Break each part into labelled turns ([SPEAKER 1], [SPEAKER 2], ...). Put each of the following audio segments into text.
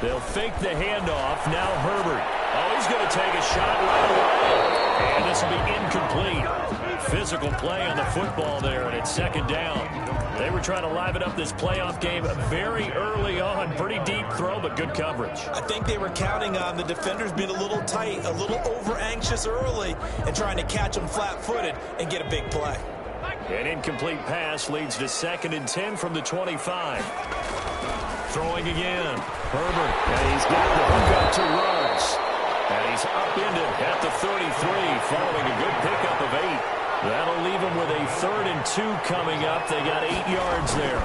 [SPEAKER 1] They'll fake the handoff. Now Herbert. Oh, he's going to take a shot right away. And this will be incomplete. Physical play on the football there, and it's second down. They were trying to liven up this playoff game very early on. Pretty deep throw, but good coverage.
[SPEAKER 2] I think they were counting on the defenders being a little tight, a little over-anxious early, and trying to catch them flat-footed and get a big play.
[SPEAKER 1] An incomplete pass leads to 2nd and 10 from the 25. Throwing again. Herbert. And he's got the hook up to Ruggs. And he's upended at the 33 following a good pickup of 8. That'll leave him with a 3rd and 2 coming up. They got 8 yards there.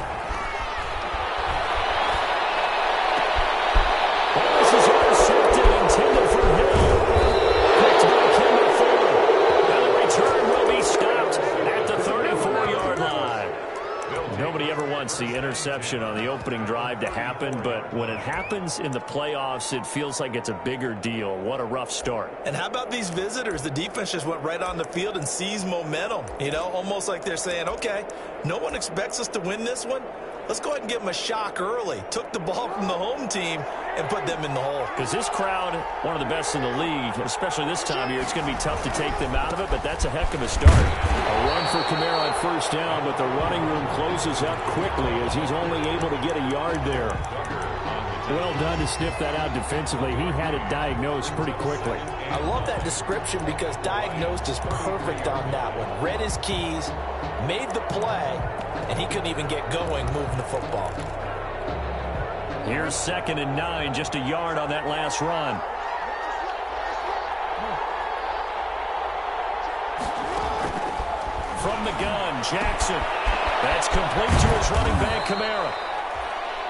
[SPEAKER 1] Well, this is intercepted, intended for Hill. Picked by Kendall Fuller. And the return will be stopped at the 34-yard line. Nobody ever wants the interception on the opening drive to happen, but when it happens in the playoffs, it feels like it's a bigger deal. What a rough start.
[SPEAKER 2] And how about these visitors? The defense just went right on the field and seized momentum. You know, almost like they're saying, okay, no one expects us to win this one. Let's go ahead and give them a shock early. Took the ball from the home team and put them in the hole.
[SPEAKER 1] Because this crowd, one of the best in the league, especially this time of year, it's going to be tough to take them out of it, but that's a heck of a start. A run for Kamara on first down, but the running room closes up quickly as he's only able to get a yard there. Well done to sniff that out defensively. He had it diagnosed pretty quickly.
[SPEAKER 3] I love that description because diagnosed is perfect on that one. Read his keys, made the play, and he couldn't even get going moving the football.
[SPEAKER 1] Here's 2nd and 9, just a yard on that last run. From the gun, Jackson. That's complete to his running back, Kamara.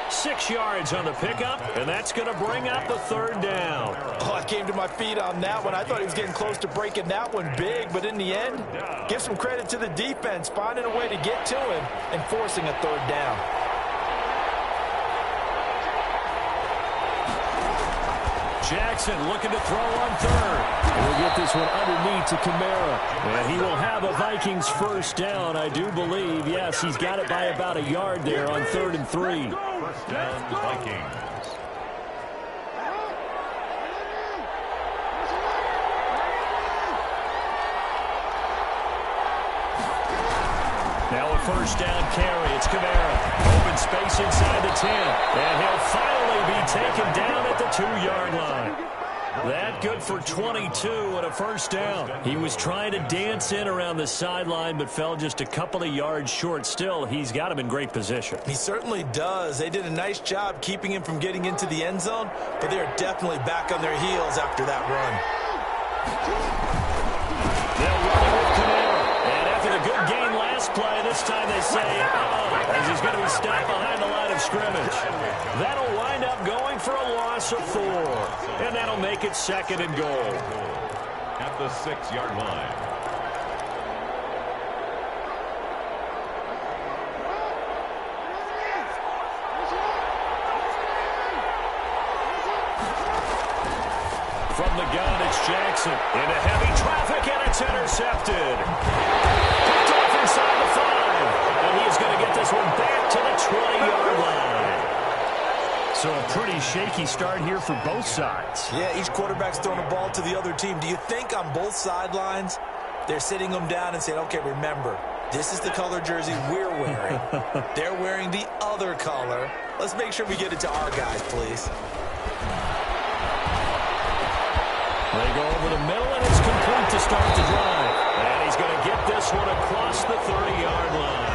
[SPEAKER 1] 6 yards on the pickup, and that's going to bring up the 3rd down.
[SPEAKER 2] Oh, I came to my feet on that one. I thought he was getting close to breaking that one big, but in the end, give some credit to the defense, finding a way to get to him and forcing a 3rd down.
[SPEAKER 1] Jackson looking to throw on 3rd. We'll get this one underneath to Kamara. And he will have a Vikings first down, I do believe. Yes, he's got it by about a yard there on 3rd and 3.
[SPEAKER 4] First down, Vikings.
[SPEAKER 1] Now a first down carry. It's Kamara. Open space inside the 10. And he'll finally be taken down at the 2-yard line. That good for 22 and a first down. He was trying to dance in around the sideline, but fell just a couple of yards short. Still, he's got him in great position.
[SPEAKER 2] He certainly does. They did a nice job keeping him from getting into the end zone, but they're definitely back on their heels after that run.
[SPEAKER 1] They'll run it with Kamara. And after the good game last play, this time they say, as he's going to be stopped behind the line of scrimmage. That'll wind up going for a loss of 4. And that'll make it 2nd and goal.
[SPEAKER 4] At the 6-yard line.
[SPEAKER 1] From the gun, it's Jackson. Into heavy traffic, and it's intercepted. Picked off inside the 5. And he's going to get this one back to the 20-yard line. So a pretty shaky start here for both sides.
[SPEAKER 2] Yeah, each quarterback's throwing a ball to the other team. Do you think on both sidelines they're sitting them down and saying, okay, remember, this is the color jersey we're wearing. They're wearing the other color. Let's make sure we get it to our guys, please.
[SPEAKER 1] They go over the middle, and it's complete to start the drive. And he's going to get this one across the 30-yard line.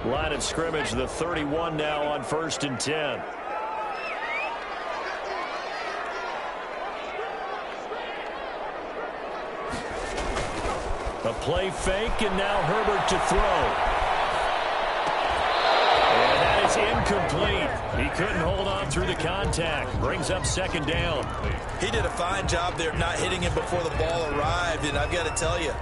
[SPEAKER 1] Line of scrimmage, the 31 now on 1st and 10. A play fake, and now Herbert to throw. And that is incomplete. He couldn't hold on through the contact. Brings up 2nd down.
[SPEAKER 2] He did a fine job there of not hitting him before the ball arrived, and I've got to tell you,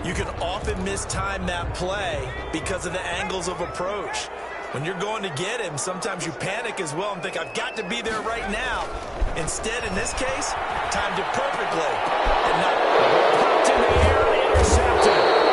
[SPEAKER 2] you can often mistime that play because of the angles of approach. When you're going to get him, sometimes you panic as well and think, I've got to be there right now. Instead, in this case, timed it perfectly. And not popped in the air and intercepted.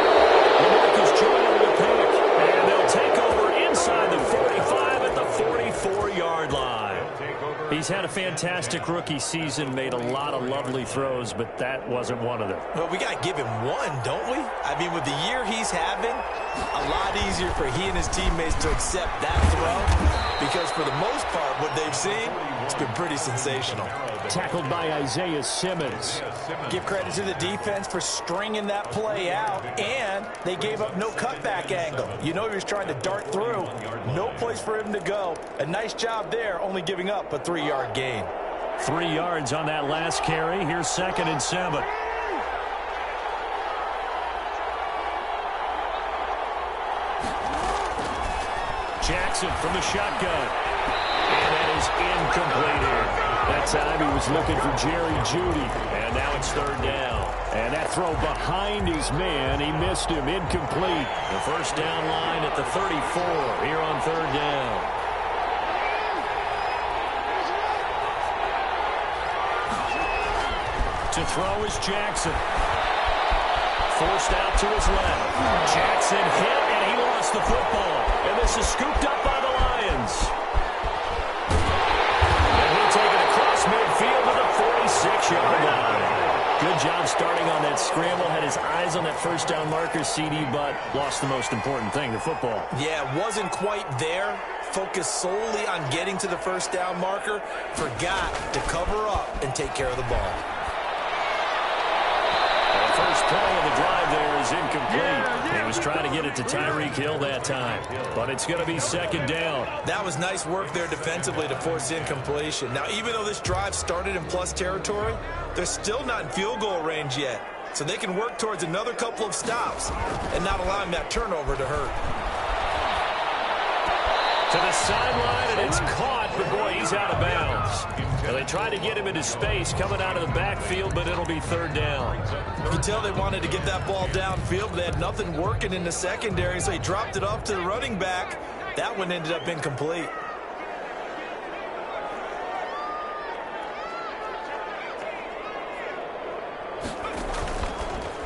[SPEAKER 1] He's had a fantastic rookie season, made a lot of lovely throws, but that wasn't one of them.
[SPEAKER 2] Well, we got to give him one, don't we? I mean, with the year he's having, a lot easier for he and his teammates to accept that throw, because for the most part, what they've seen, it's been pretty sensational.
[SPEAKER 1] Tackled by Isaiah Simmons.
[SPEAKER 3] Give credit to the defense for stringing that play out, and they gave up no cutback angle. You know he was trying to dart through. No place for him to go. A nice job there, only giving up a 3-yard gain.
[SPEAKER 1] 3 yards on that last carry. Here's 2nd and 7. Jackson from the shotgun. And that is incomplete here. That time he was looking for Jerry Jeudy. And now it's 3rd down. And that throw behind his man, he missed him, incomplete. The first down line at the 34 here on 3rd down. To throw is Jackson. Forced out to his left. Jackson hit, and he lost the football. And this is scooped up by the Lions. And he'll take it across midfield to the 46-yard line. Good job starting on that scramble. Had his eyes on that first down marker, CD, but lost the most important thing, the football.
[SPEAKER 2] Yeah, wasn't quite there. Focused solely on getting to the first down marker. Forgot to cover up and take care of the ball.
[SPEAKER 1] The first play of the drive there is incomplete. He was trying to get it to Tyreek Hill that time, but it's going to be 2nd down.
[SPEAKER 2] That was nice work there defensively to force incompletion. Now, even though this drive started in plus territory, they're still not in field goal range yet. So they can work towards another couple of stops and not allowing that turnover to hurt.
[SPEAKER 1] To the sideline, and it's caught, but boy, he's out of bounds. And they tried to get him into space coming out of the backfield, but it'll be 3rd down.
[SPEAKER 2] You can tell they wanted to get that ball downfield, but they had nothing working in the secondary, so he dropped it off to the running back. That one ended up incomplete.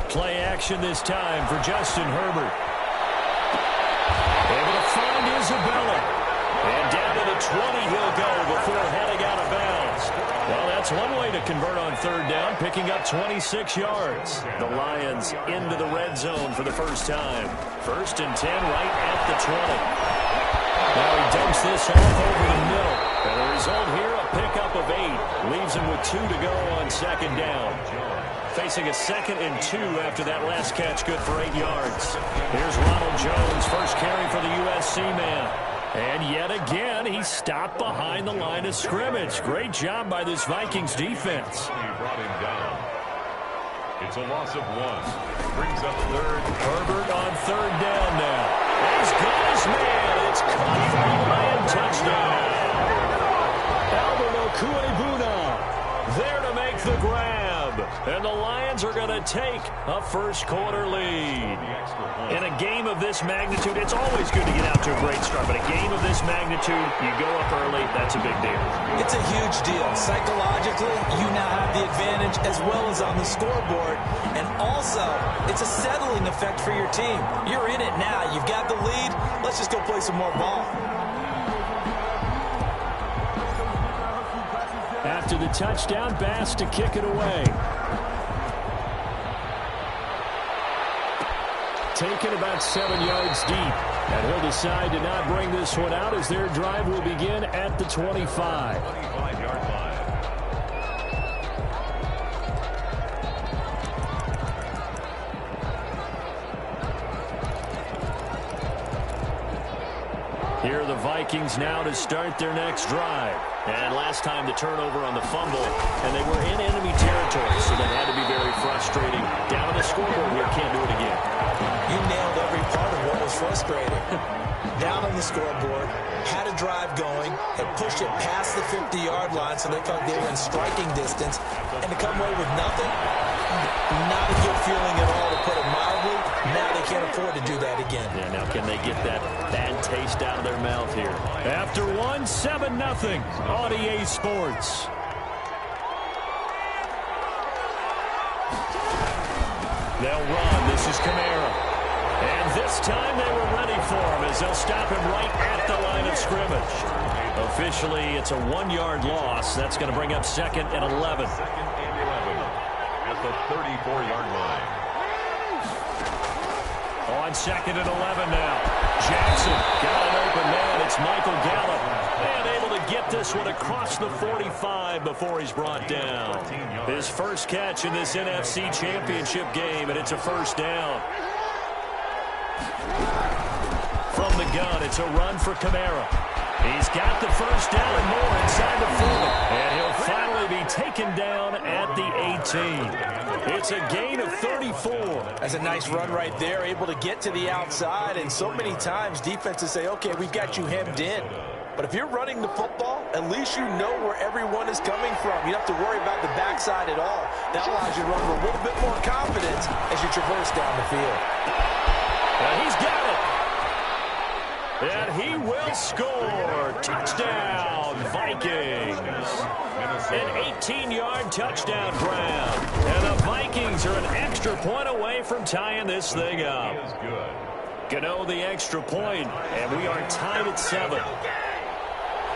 [SPEAKER 1] Play action this time for Justin Herbert. Able to find Isabella. And down to the 20 he'll go before heading out of bounds. Well, that's one way to convert on 3rd down, picking up 26 yards. The Lions into the red zone for the first time. 1st and 10 right at the 20. Now he dumps this off over the middle. And the result here, a pickup of 8. Leaves him with 2 to go on 2nd down. Facing a 2nd and 2 after that last catch, good for 8 yards. Here's Ronald Jones, first carry for the USC man. And yet again, he stopped behind the line of scrimmage. Great job by this Vikings defense.
[SPEAKER 4] He brought him down. It's a loss of 1. Brings up 3rd.
[SPEAKER 1] Herbert on 3rd down now. He's got his man. It's caught for a Lion touchdown. Albert Okwuegbuna there to make the grab. And the Lions are going to take a first-quarter lead. In a game of this magnitude, it's always good to get out to a great start, but a game of this magnitude, you go up early, that's a big deal.
[SPEAKER 2] It's a huge deal. Psychologically, you now have the advantage as well as on the scoreboard. And also, it's a settling effect for your team. You're in it now. You've got the lead. Let's just go play some more ball.
[SPEAKER 1] After the touchdown, Bass to kick it away. Taken about 7 yards deep. And he'll decide to not bring this one out as their drive will begin at the 25.
[SPEAKER 4] 25-yard line.
[SPEAKER 1] Here are the Vikings now to start their next drive. And last time the turnover on the fumble, and they were in enemy territory, so that had to be very frustrating. Down on the scoreboard here, can't do it again.
[SPEAKER 2] You nailed every part of what was frustrating. Down on the scoreboard, had a drive going, had pushed it past the 50-yard line, so they felt they were in striking distance, and to come away with nothing, not a good feeling at all, to put it mildly. Now they can't afford to do that again.
[SPEAKER 1] Yeah, now can they get that bad taste out of their mouth here? After one, 7-0 on EA Sports. They'll run. This is Kamara. And this time they were ready for him as they'll stop him right at the line of scrimmage. Officially, it's a 1-yard loss. That's going to bring up 2nd and 11.
[SPEAKER 4] Second and 11 at the 34-yard line.
[SPEAKER 1] On 2nd and 11 now. Jackson got an open man. It's Michael Gallup. And able to get this one across the 45 before he's brought down. His first catch in this NFC Championship game, and it's a first down. From the gun, it's a run for Kamara. He's got the first down and more inside the 40. And he'll finally be taken down at the 18. It's a gain of 34.
[SPEAKER 3] That's a nice run right there, able to get to the outside. And so many times defenses say, okay, we've got you hemmed in. But if you're running the football, at least you know where everyone is coming from. You don't have to worry about the backside at all. That allows you to run with a little bit more confidence as you traverse down the field.
[SPEAKER 1] And he's got it. And he will score. Touchdown, Vikings. An 18-yard touchdown grab. And the Vikings are an extra point away from tying this thing up. Gano the extra point, and we are tied at 7.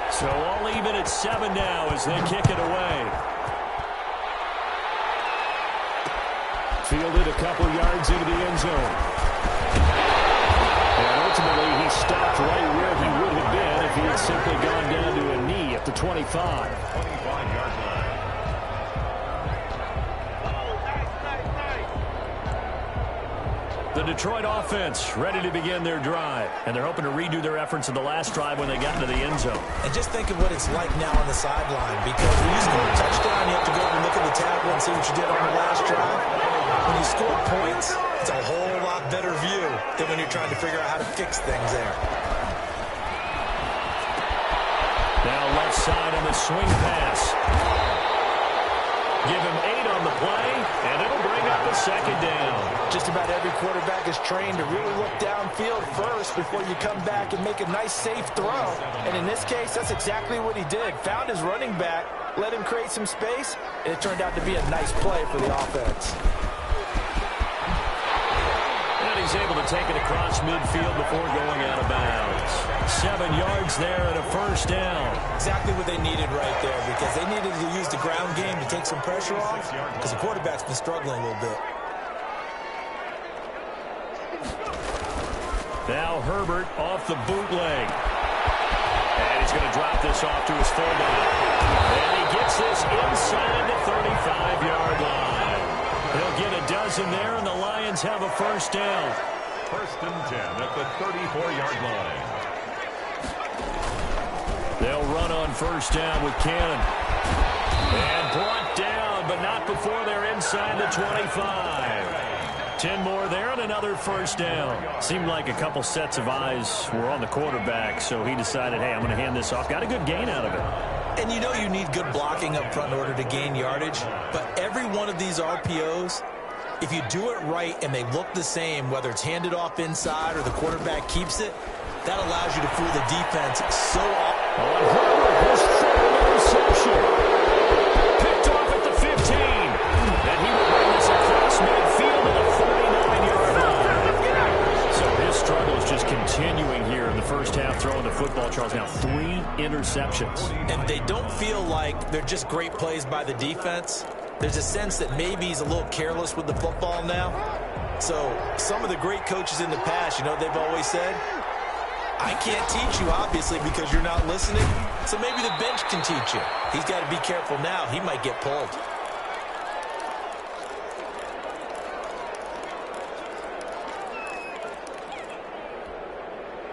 [SPEAKER 1] So all even at 7 now as they kick it away. Fielded a couple yards into the end zone. And ultimately, he stopped right where he would have been if he had simply gone down to a knee at the 25.
[SPEAKER 4] 25-yard line.
[SPEAKER 1] The Detroit offense ready to begin their drive. And they're hoping to redo their efforts in the last drive when they got into the end zone.
[SPEAKER 2] And just think of what it's like now on the sideline, because when you score a touchdown, you have to go over and look at the table and see what you did on the last drive. When you score points, it's a whole lot better view than when you're trying to figure out how to fix things there.
[SPEAKER 1] Now left side on the swing pass. Give him 8 on the play, and it'll bring up a second down.
[SPEAKER 3] Just about every quarterback is trained to really look downfield first before you come back and make a nice, safe throw. And in this case, that's exactly what he did. Found his running back, let him create some space, and it turned out to be a nice play for the offense.
[SPEAKER 1] And he's able to take it across midfield before going out of bounds. 7 yards there and a first down.
[SPEAKER 2] Exactly what they needed right there, because they needed to use the ground game to take some pressure off, because the quarterback's been struggling a little bit.
[SPEAKER 1] Now Herbert off the bootleg. And he's going to drop this off to his fullback. And he gets this inside the 35-yard line. He'll get a dozen there, and the Lions have a first down.
[SPEAKER 4] First and 10 at the 34-yard line.
[SPEAKER 1] They'll run on first down with Cannon. And brought down, but not before they're inside the 25. 10 more there and another first down. Seemed like a couple sets of eyes were on the quarterback, so he decided, hey, I'm going to hand this off. Got a good gain out of it.
[SPEAKER 2] And you know you need good blocking up front in order to gain yardage, but every one of these RPOs, if you do it right and they look the same, whether it's handed off inside or the quarterback keeps it, that allows you to fool the defense so often.
[SPEAKER 1] On Herbert, his third interception. Picked off at the 15. And he will bring this across midfield to the 49-yard line. So his struggle is just continuing here in the first half, throwing the football. Charles, now 3 interceptions.
[SPEAKER 2] And they don't feel like they're just great plays by the defense. There's a sense that maybe he's a little careless with the football now. So some of the great coaches in the past, you know, they've always said, I can't teach you, obviously, because you're not listening. So maybe the bench can teach you. He's got to be careful now. He might get pulled.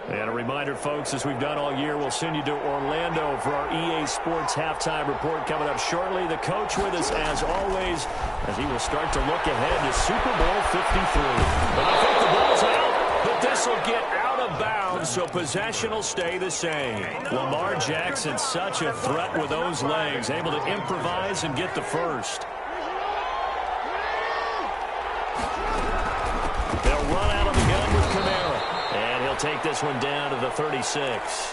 [SPEAKER 1] And a reminder, folks, as we've done all year, we'll send you to Orlando for our EA Sports halftime report coming up shortly. The coach with us, as always, as he will start to look ahead to Super Bowl 53. But I think the ball's out, but this will get out of bounds, so possession will stay the same. Lamar Jackson, such a threat with those legs, able to improvise and get the first. They'll run out of the gun with Kamara. And he'll take this one down to the 36.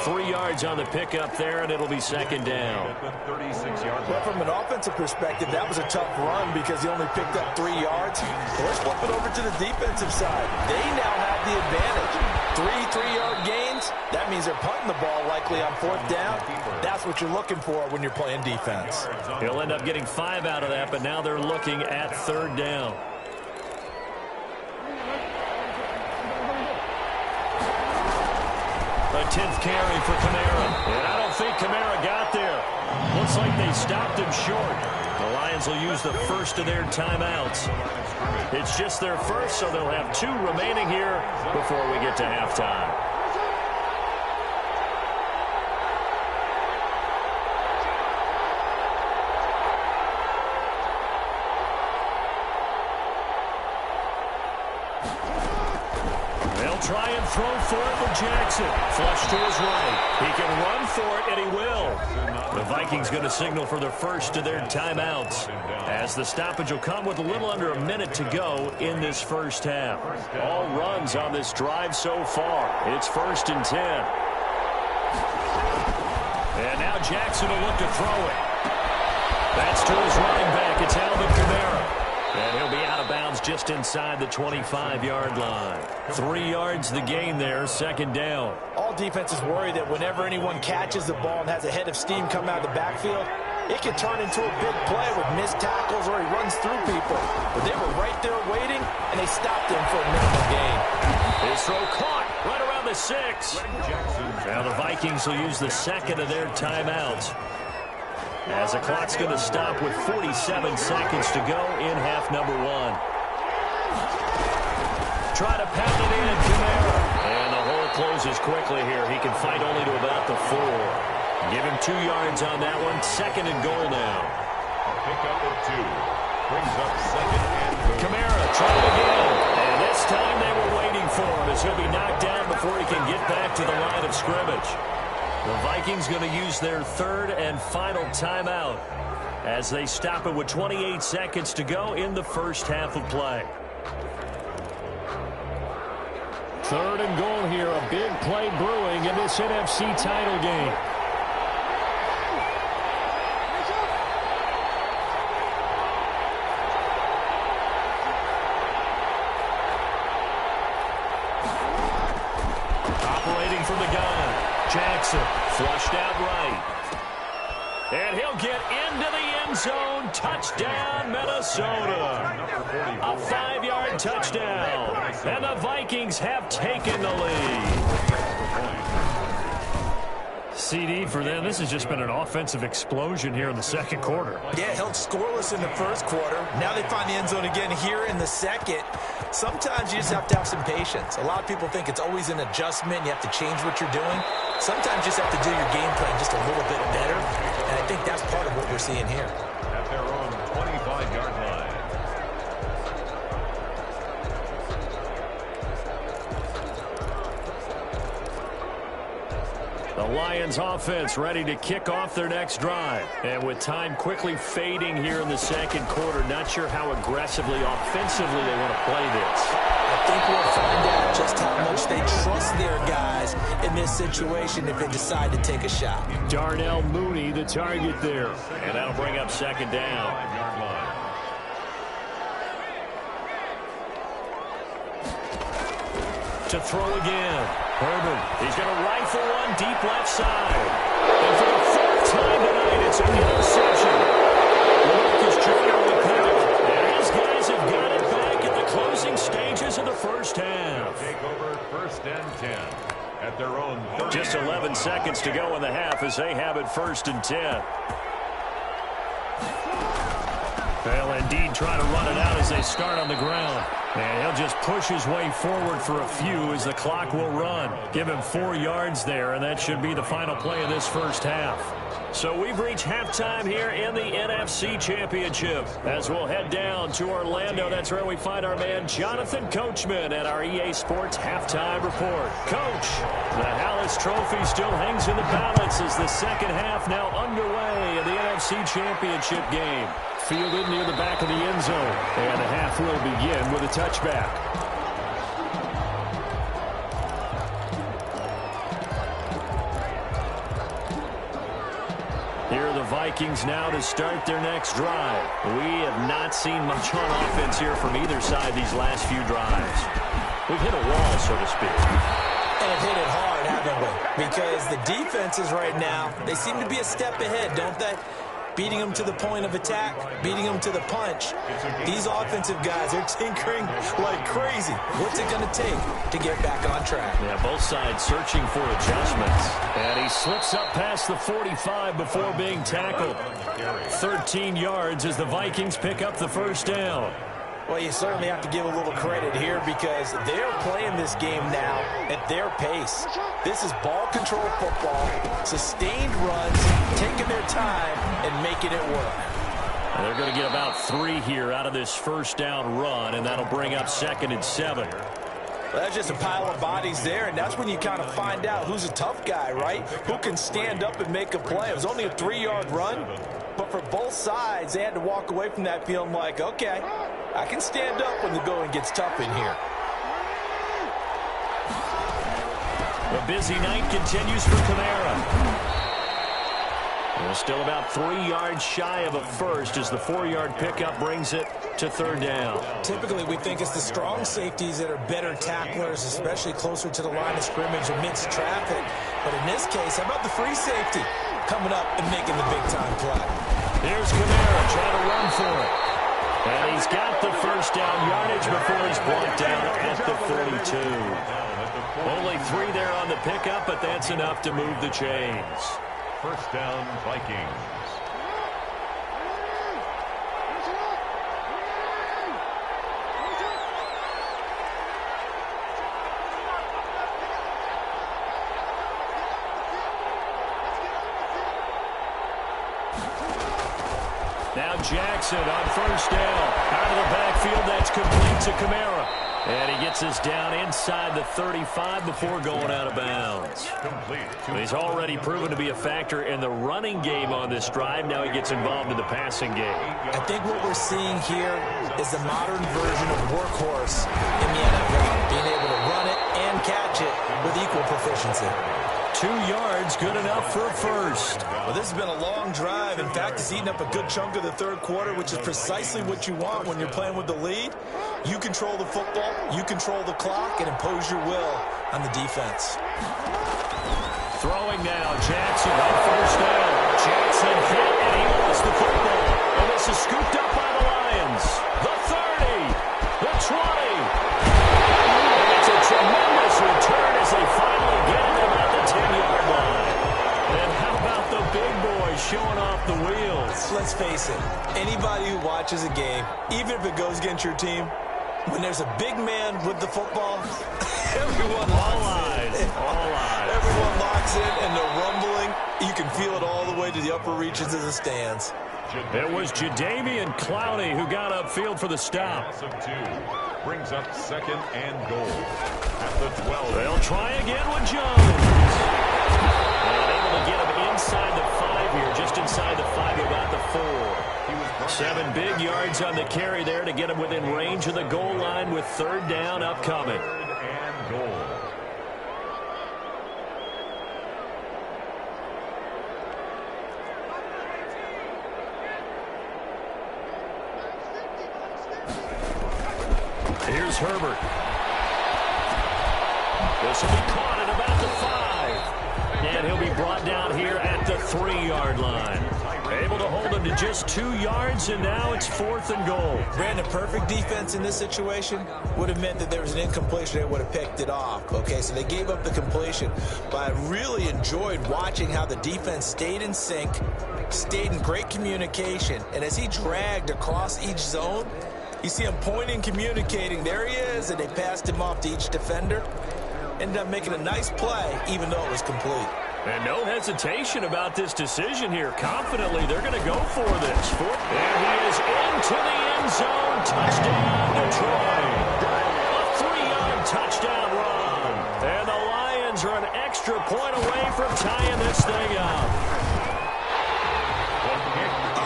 [SPEAKER 1] 3 yards on the pickup there, and it'll be second down.
[SPEAKER 3] Well, from an offensive perspective, that was a tough run because he only picked up 3 yards. Let's flip it over to the defensive side. They now have the advantage. 3 3-yard gains. That means they're punting the ball likely on 4th down. That's what you're looking for when you're playing defense.
[SPEAKER 1] He'll end up getting 5 out of that, but now they're looking at 3rd down. A 10th carry for Kamara. And I don't think Kamara got there. Looks like they stopped him short. The Lions will use the first of their timeouts. It's just their first, so they'll have 2 remaining here before we get to halftime. Try and throw for it with Jackson. Flush to his right. He can run for it, and he will. The Vikings going to signal for the first of their timeouts, as the stoppage will come with a little under a minute to go in this first half. All runs on this drive so far. It's 1st and 10. And now Jackson will look to throw it. That's to his running back. It's Alvin Kamara. And he'll be out of bounds just inside the 25-yard line. 3 yards the gain there, 2nd down.
[SPEAKER 3] All defenses worry that whenever anyone catches the ball and has a head of steam come out of the backfield, it can turn into a big play with missed tackles or he runs through people. But they were right there waiting, and they stopped him for a minimal gain.
[SPEAKER 1] His throw caught right around the 6. Now the Vikings will use the second of their timeouts, as the clock's going to stop with 47 seconds to go in half number 1. Try to pound it in, Kamara. And the hole closes quickly here. He can fight only to about the 4. Give him 2 yards on that one. 2nd and goal now.
[SPEAKER 4] A pickup of 2. Brings up 2nd and goal.
[SPEAKER 1] Kamara trying again. And this time they were waiting for him, as he'll be knocked down before he can get back to the line of scrimmage. The Vikings going to use their 3rd and final timeout, as they stop it with 28 seconds to go in the first half of play. 3rd and goal here. A big play brewing in this NFC title game. Operating from the gun. Jackson flushed out right. And he'll get into the end zone. Touchdown, Minnesota. A 5-yard touchdown. And the Vikings have taken the lead. CD for them. This has just been an offensive explosion here in the 2nd quarter.
[SPEAKER 3] Yeah, held scoreless in the 1st quarter. Now they find the end zone again here in the 2nd. Sometimes you just have to have some patience. A lot of people think it's always an adjustment. You have to change what you're doing. Sometimes you just have to do your game plan just a little bit better. And I think that's part of what we're seeing here.
[SPEAKER 4] At their own 25-yard line.
[SPEAKER 1] The Lions offense ready to kick off their next drive. And with time quickly fading here in the 2nd quarter, not sure how aggressively, offensively they want to play this.
[SPEAKER 3] I think we'll find out just how much they trust their guys in this situation if they decide to take a shot.
[SPEAKER 1] Darnell Mooney, the target there. And that'll bring up 2nd down.
[SPEAKER 4] 5-yard line.
[SPEAKER 1] To throw again. Herbert, he's going to rifle one deep left side. And for the 4th time tonight, it's an interception. Marcus Joyner with it. And his guys have got it back at the closing stages of the first half.
[SPEAKER 4] Take over 1st and 10 at their own 30.
[SPEAKER 1] Just 11 seconds to go in the half as they have it 1st and 10. They'll indeed try to run it out as they start on the ground. And he'll just push his way forward for a few as the clock will run. Give him 4 yards there, and that should be the final play of this first half. So we've reached halftime here in the NFC Championship. As we'll head down to Orlando, that's where we find our man Jonathan Coachman at our EA Sports Halftime Report. Coach, the Hallis Trophy still hangs in the balance as the 2nd half now underway in the NFC Championship game. Fielded near the back of the end zone. And the half will begin with a touchback. Here are the Vikings now to start their next drive. We have not seen much on offense here from either side these last few drives. We've hit a wall, so to speak.
[SPEAKER 2] And hit it hard, haven't we? Because the defenses right now, they seem to be a step ahead, don't they? Beating them to the point of attack, beating them to the punch. These offensive guys, they're tinkering like crazy. What's it going to take to get back on track?
[SPEAKER 1] Yeah, both sides searching for adjustments. And he slips up past the 45 before being tackled. 13 yards as the Vikings pick up the first down.
[SPEAKER 2] Well, you certainly have to give a little credit here because they're playing this game now at their pace. This is ball control football, sustained runs, taking their time and making it work.
[SPEAKER 1] And they're going to get about 3 here out of this first down run, and that'll bring up 2nd and 7.
[SPEAKER 2] Well, that's just a pile of bodies there, and that's when you kind of find out who's a tough guy, right? Who can stand up and make a play. It was only a 3-yard run, but for both sides, they had to walk away from that feeling like, okay, I can stand up when the going gets tough in here.
[SPEAKER 1] The busy night continues for Kamara. We're still about 3 yards shy of a first as the 4-yard pickup brings it to 3rd down.
[SPEAKER 2] Typically, we think it's the strong safeties that are better tacklers, especially closer to the line of scrimmage amidst traffic. But in this case, how about the free safety coming up and making the big-time play?
[SPEAKER 1] Here's Kamara trying to run for it. And he's got the first down yardage before he's brought down at the 42. Only 3 there on the pickup, but that's enough to move the chains.
[SPEAKER 4] First down, Vikings.
[SPEAKER 1] Now Jackson on first down. Out of the backfield, that's complete to Kamara. And he gets us down inside the 35 before going out of bounds. He's already proven to be a factor in the running game on this drive. Now he gets involved in the passing game.
[SPEAKER 2] I think what we're seeing here is the modern version of workhorse in the NFL, being able to run it and catch it with equal proficiency.
[SPEAKER 1] 2 yards, good enough for a first.
[SPEAKER 2] Well, this has been a long drive. In fact, it's eaten up a good chunk of the 3rd quarter, which is precisely what you want when you're playing with the lead. You control the football, you control the clock, and impose your will on the defense.
[SPEAKER 1] Throwing now, Jackson on first down. Jackson hit, and he lost the football. And this is scooped up by the Lions. The 30, the 20. And it's a tremendous return as they finally get it about the 10-yard line. And how about the big boy showing off the wheels?
[SPEAKER 2] Let's face it, anybody who watches a game, even if it goes against your team, when there's a big man with the football, everyone locks in.
[SPEAKER 1] All eyes.
[SPEAKER 2] Everyone locks in, and the rumbling, you can feel it all the way to the upper reaches of the stands.
[SPEAKER 1] It was Jadeveon Clowney who got upfield for the stop.
[SPEAKER 4] Loss of 2 brings up 2nd and goal at the 12.
[SPEAKER 1] They'll try again with Jones. And able to get him inside the 5 here, just inside the 5, about the 4. 7 big yards on the carry there to get him within range of the goal line with 3rd down upcoming.
[SPEAKER 4] 3rd and goal.
[SPEAKER 1] Here's Herbert. This will be caught at about the 5. And he'll be brought down here at the 3-yard line. Able to hold him to just 2 yards, and now it's 4th and goal.
[SPEAKER 2] Brandon, perfect defense in this situation would have meant that there was an incompletion that would have picked it off. Okay, so they gave up the completion, but I really enjoyed watching how the defense stayed in sync, stayed in great communication, and as he dragged across each zone, you see him pointing, communicating. There he is, and they passed him off to each defender. Ended up making a nice play, even though it was complete.
[SPEAKER 1] And no hesitation about this decision here. Confidently, they're going to go for this. There he is into the end zone. Touchdown, Detroit. A 3-yard touchdown run. And the Lions are an extra point away from tying this thing up.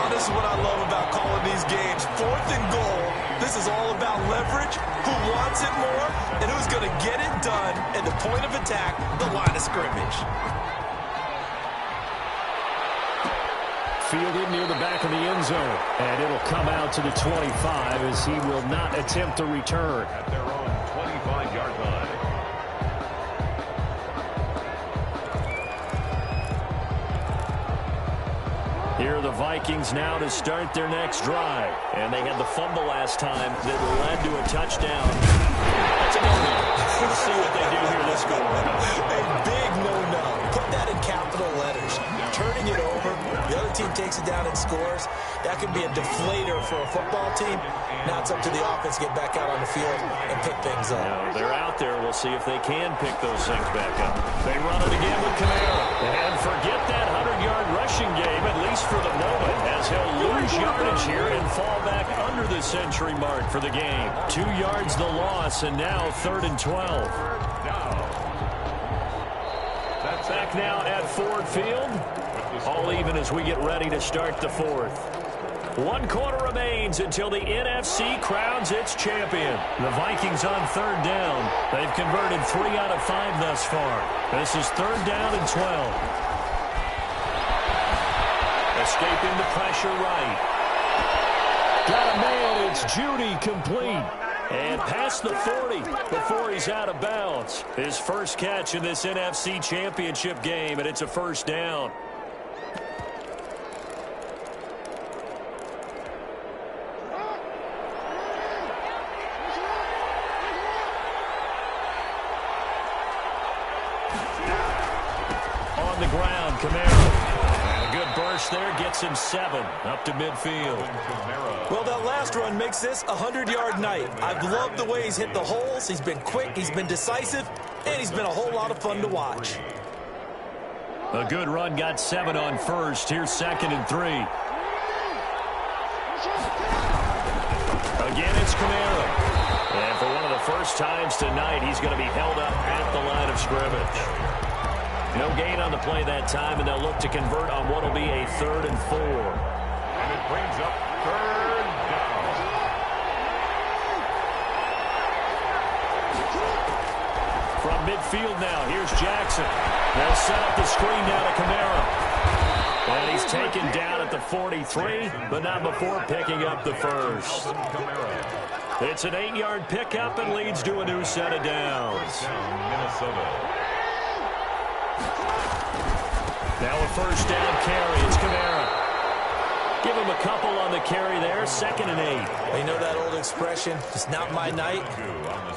[SPEAKER 2] This is what I love about calling these games. 4th and goal. This is all about leverage, who wants it more, and who's going to get it done at the point of attack, the line of scrimmage.
[SPEAKER 1] Fielded near the back of the end zone. And it'll come out to the 25 as he will not attempt a return.
[SPEAKER 4] At their own 25-yard line.
[SPEAKER 1] Here are the Vikings now to start their next drive. And they had the fumble last time that led to a touchdown. That's a no-no. Let's see what they do here this go around.
[SPEAKER 2] A big no-no. Put that in capital letters. Turning it over, the other team takes it down and scores. That could be a deflator for a football team. Now it's up to the offense to get back out on the field and pick things up.
[SPEAKER 1] Now they're out there. We'll see if they can pick those things back up. They run it again with Kamara. And forget that 100-yard rushing game, at least for the moment, as he'll lose yardage here and fall back under the century mark for the game. 2 yards the loss, and now 3rd and 12. Back now at Ford Field. All even as we get ready to start the 4th. 1 quarter remains until the NFC crowns its champion. The Vikings on 3rd down. They've converted 3 out of 5 thus far. This is 3rd down and 12. Escaping the pressure right. Got a man. It's Judy complete. And past the 40 before he's out of bounds. His first catch in this NFC championship game, and it's a 1st down. On the ground, Kamara. And a good burst there gets him 7 up to midfield.
[SPEAKER 2] Well, that last run makes this a 100-yard night. I've loved the way he's hit the holes. He's been quick, he's been decisive, and he's been a whole lot of fun to watch.
[SPEAKER 1] A good run got 7 on 1st. Here's 2nd and 3. Again, it's Kamara. And for one of the first times tonight, he's going to be held up at the line of scrimmage. No gain on the play that time, and they'll look to convert on what will be a 3rd and 4.
[SPEAKER 4] And it brings up 3rd down.
[SPEAKER 1] From midfield now, here's Jackson. They'll set up the screen now to Kamara. And he's taken down at the 43, but not before picking up the 1st. It's an 8-yard pickup and leads to a new set of downs.
[SPEAKER 4] Minnesota.
[SPEAKER 1] Now a 1st down carry. It's Kamara. Give him a couple on the carry there. 2nd and 8.
[SPEAKER 2] Well, you know that old expression, it's not my night?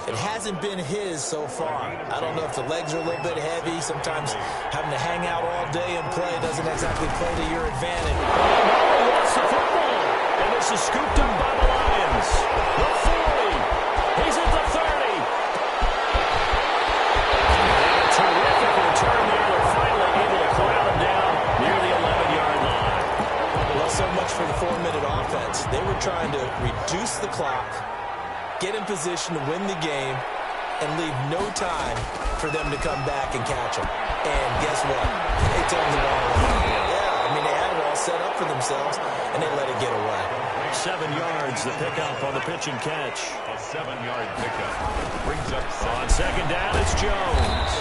[SPEAKER 2] It hasn't been his so far. I don't know if the legs are a little bit heavy. Sometimes having to hang out all day and play doesn't exactly play to your advantage.
[SPEAKER 1] Oh, no, he lost the football. And this is scooped up by the Lions. The 40. He's at the 30. And a terrific return there. They're finally able to corral him down near the 11-yard line.
[SPEAKER 2] Well, so much for the 4-minute offense. They were trying to reduce the clock, get in position to win the game, and leave no time for them to come back and catch them. And guess what? They turned the ball away. Yeah, I mean, they had it all set up for themselves, and they let it get away.
[SPEAKER 1] 7 yards, the pickup on the pitch and catch.
[SPEAKER 4] A 7-yard pickup. Brings up
[SPEAKER 1] On 2nd down, it's Jones.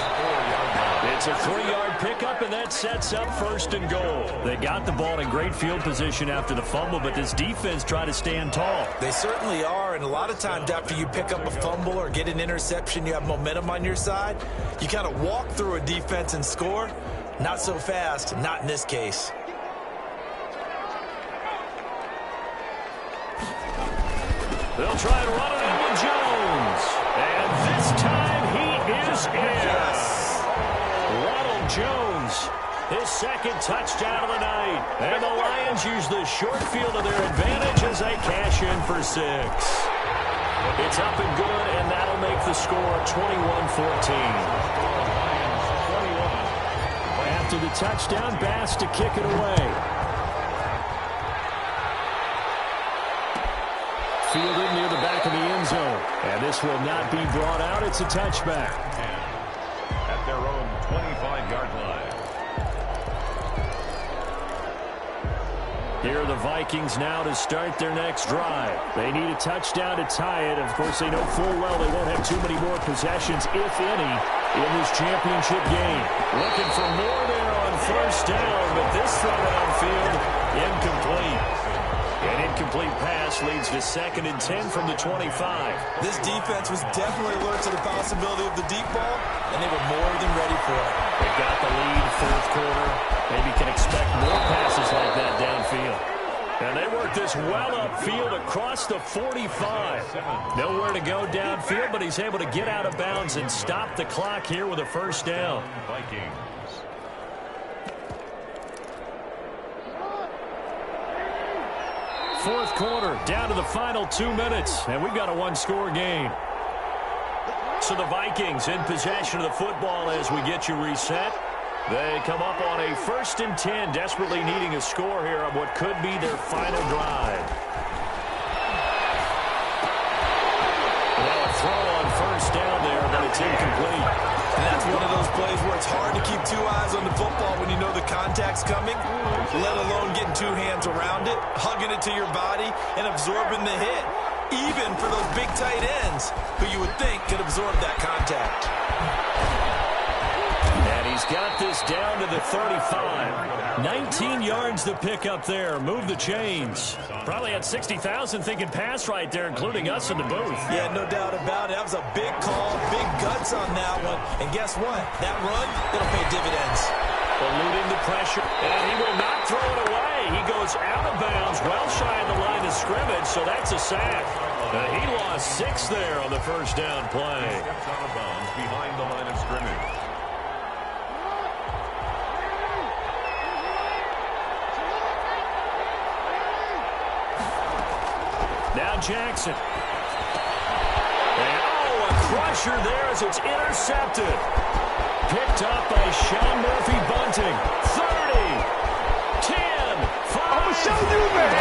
[SPEAKER 1] It's a 3-yard pickup, and that sets up 1st and goal. They got the ball in great field position after the fumble, but this defense tried to stand tall.
[SPEAKER 2] They certainly are, and a lot of times after you pick up a fumble or get an interception, you have momentum on your side. You kind of walk through a defense and score. Not so fast, not in this case.
[SPEAKER 1] They'll try and run it out with Jones. And this time he is in.
[SPEAKER 2] Yes.
[SPEAKER 1] Ronald Jones, his 2nd touchdown of the night. And the Lions use the short field to their advantage as they cash in for 6. It's up and good, and that'll make the score 21-14. After the touchdown, Bass to kick it away. Fielded near the back of the end zone. And this will not be brought out. It's a touchback.
[SPEAKER 4] At their own 25-yard line.
[SPEAKER 1] Here are the Vikings now to start their next drive. They need a touchdown to tie it. Of course, they know full well they won't have too many more possessions, if any, in this championship game. Looking for more there on 1st down, but this throw downfield, yeah, This leads to 2nd and 10 from the 25.
[SPEAKER 2] This defense was definitely alert to the possibility of the deep ball, and they were more than ready for it.
[SPEAKER 1] They've got the lead, 4th quarter. Maybe can expect more passes like that downfield. And they work this well upfield across the 45. Nowhere to go downfield, but he's able to get out of bounds and stop the clock here with a first down.
[SPEAKER 4] Vikings.
[SPEAKER 1] Fourth quarter, down to the final 2 minutes, and we've got a one-score game. So the Vikings in possession of the football as we get you reset. They come up on a 1st and 10, desperately needing a score here on what could be their final drive. Now a throw on first down there, but it's incomplete.
[SPEAKER 2] And that's one of those plays where it's hard to keep 2 eyes on the football when you know the contact's coming, let alone getting 2 hands around it, hugging it to your body, and absorbing the hit, even for those big tight ends who you would think could absorb that contact.
[SPEAKER 1] And he's got this down to the 35. 19 yards to pick up there. Move the chains. Probably had 60,000 thinking pass right there, including us in the booth.
[SPEAKER 2] Yeah, no doubt about it. That was a big call, big guts on that one. And guess what? That run, it'll pay dividends.
[SPEAKER 1] Eluding the pressure, and he will not throw it away. He goes out of bounds, well shy of the line of scrimmage, so that's a sack. He lost 6 there on the first down play.
[SPEAKER 4] Steps out of bounds behind the line of scrimmage.
[SPEAKER 1] Now Jackson. And, a crusher there as it's intercepted. Picked up by Sean Murphy Bunting. 30, 10, 5.
[SPEAKER 5] I'm going to show you, man.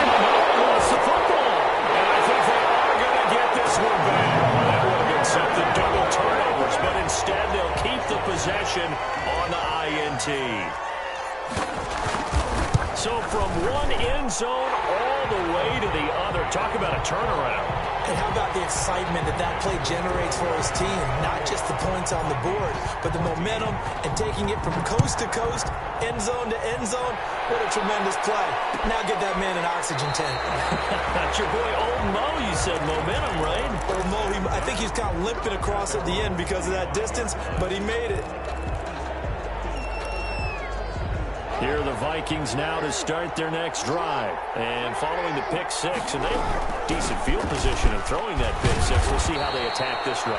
[SPEAKER 1] Lost the football. And I think they are going to get this one back. That would have been something, double turnovers, but instead they'll keep the possession on the INT. So from one end zone all the way to the other. Talk about a turnaround.
[SPEAKER 3] And how about the excitement that play generates for his team? Not just the points on the board, but the momentum and taking it from coast to coast, end zone to end zone. What a tremendous play. Now give that man an oxygen tank.
[SPEAKER 1] That's your boy Old Mo, you said momentum, right?
[SPEAKER 3] Old Mo, I think he's kind of limping across at the end because of that distance, but he made it.
[SPEAKER 1] Here are the Vikings now to start their next drive. And following the pick 6, and they have decent field position of throwing that pick 6. We'll see how they attack this drive.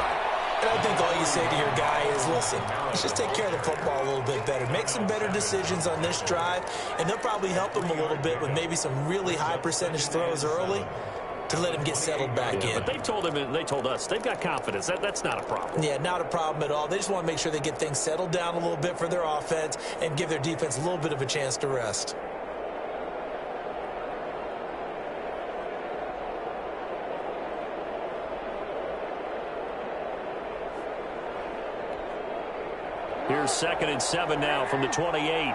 [SPEAKER 3] And I think all you say to your guy is, listen, let's just take care of the football a little bit better. Make some better decisions on this drive, and they'll probably help him a little bit with maybe some really high percentage throws early to let him get settled back in.
[SPEAKER 1] But they told him, and they told us, they've got confidence. That's not a problem.
[SPEAKER 3] Yeah, not a problem at all. They just want to make sure they get things settled down a little bit for their offense and give their defense a little bit of a chance to rest.
[SPEAKER 1] Here's 2nd and 7 now from the 28.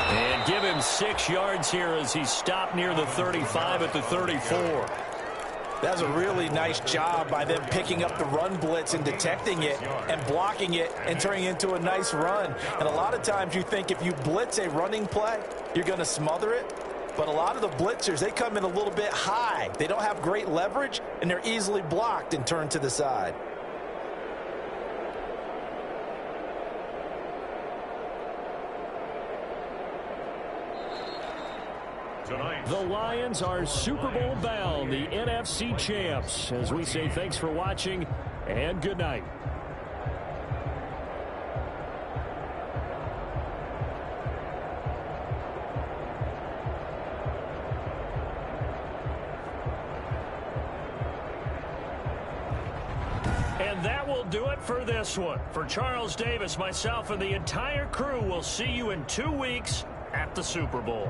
[SPEAKER 1] And give him 6 yards here as he stopped near the 35 at the 34.
[SPEAKER 3] That's a really nice job by them picking up the run blitz and detecting it and blocking it and turning it into a nice run. And a lot of times you think if you blitz a running play, you're going to smother it. But a lot of the blitzers, they come in a little bit high. They don't have great leverage, and they're easily blocked and turned to the side.
[SPEAKER 4] Tonight,
[SPEAKER 1] The Lions are Super Bowl bound, the NFC champs. As we say, thanks for watching and good night. And that will do it for this one. For Charles Davis, myself, and the entire crew, we'll see you in 2 weeks at the Super Bowl.